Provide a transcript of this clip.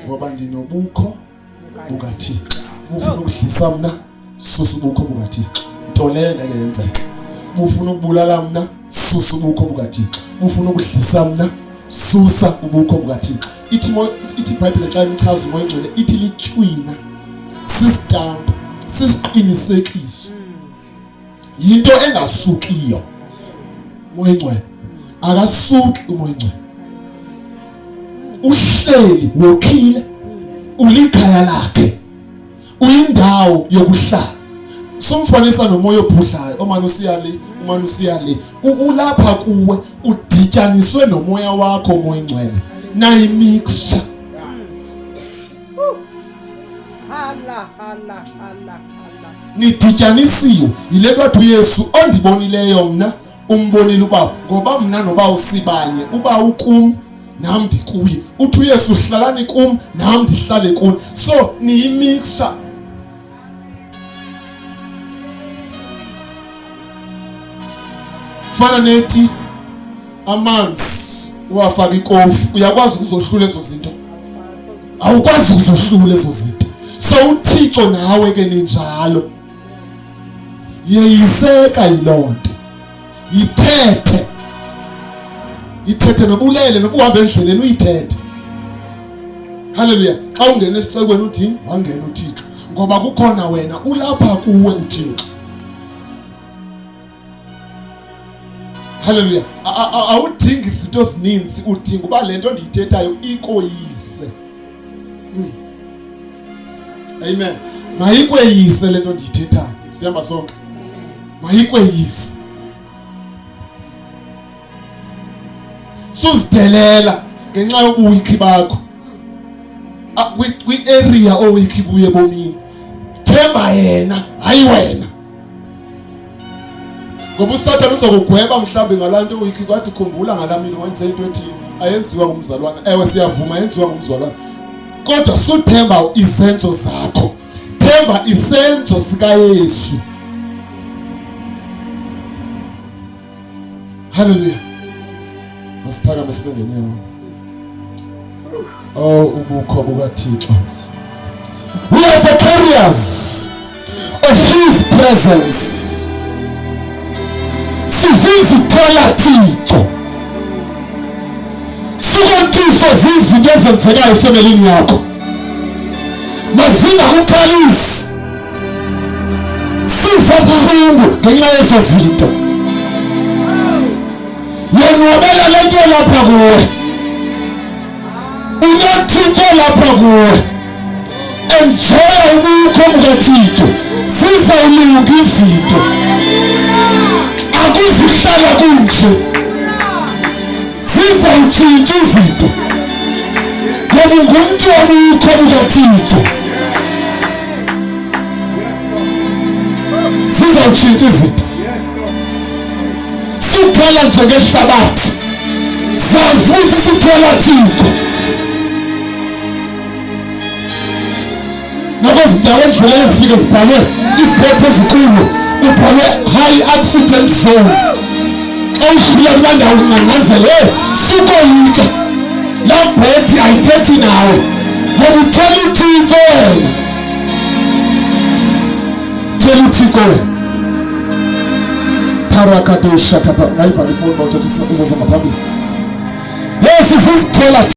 ngoba ndinobukho bukaThixo. Ufuna ukudlisa mna, susa ubukho bukaThixo. Nto leyo ngeke yenzeke. Ufuna ukubulala mna, susa ubukho bukaThixo. Ufuna ukudlisa mna, susa ubukho bukaThixo. Ithi iBhayibheli xa imchaza umoya ongcwele ithi litywina, sistampu, sisiqinisekiso. Yinto engasukiyo. Umoya ongcwele akasuki umoya ongcwele. Uhleli wokhile, ulikhaya lakhe, uyindawo yokuhlala. Somfanisa nomoya ophudlayo, omane usiya le, ulapha kuwe, udityaniswe nomoya wakho umoya ongcwele. Nayi mixture. Nidityanisiwe. Yile nto wathi uYesu ondibonileyo mna umbonile uba, ngoba mna noba usibanye, uba ukum nam ndikuye. Uthi uYesu hlalani kum nam ndihlale kuni. So niyimixture. Fana neti amanzi uwafaka ikofu, uyakwazi ukuzohlula ezo zinto? Awukwazi ukuzohlula ezo zinto. So uThixo nawe ke ninjalo. Yeyiseka yilonto. Yithethe nobulele nokuhamba endleleni uyithethe. Haleluya. Xa ungena esicekweni uthi wangena uThixo, ngoba kukhona wena ulapha kuwe uThixo. Haleluya. Awudingi izinto ezininzi, udinga uba le nto ndiyithethayo ikoyise. Amen. Mayikweyise le nto ndiyithethayo. Sihamba sonke. Mayikweyise. Suzidelela ngenxa yobuwiki bakho. Kwi-area owiki kuye ebomini. Themba yena, hayi wena. Ngoba uSathane uzokugweba mhlawumbe ngalanto owiki kwathi khumbula ngalamini wenze into ethi ayenziwa ngumzalwana. Ewe siyavuma yenziwa ngumzalwana. Kodwa suthemba izenzo zakho. Themba isenzo sikaYesu. Hallelujah. Masiphakame sibe ngenyawo. Oh, ubukho bukaThixo. We are the carriers of His presence. Sizizithola Thixo. Sukontiso zizinto ezenzekayo efemelini yakho. Mazingakukhalisi. Sizabuhlungu ngenxa yezo zinto. Yenwabela lento lapha kuwe. UnoThixo lapha kuwe. Enjoy ubukho bukaThixo. Sizawulunga izinto. Akuzihlala kunje. Sizawutshintsha izinto. Ngoba ungumntu wobukho bukaThixo. Sizawutshintsha izinto. Siphela njengehlabathi. Savusa sithola Thixo. Nakuzindawo endleleni ezifike zibhalwe iibhodi ezikulu, kubhalwe high accident zone. Xa udlula kulaa ndawo uncangcazele, sukoyika. Laa bhodi ayithethi nawe. Ngoba uthela uThixo wena. Thela uThixo wena. Parakado shatata. Ngayiva ifoni bawuthatha uzozoma phambili. Yes, sizithola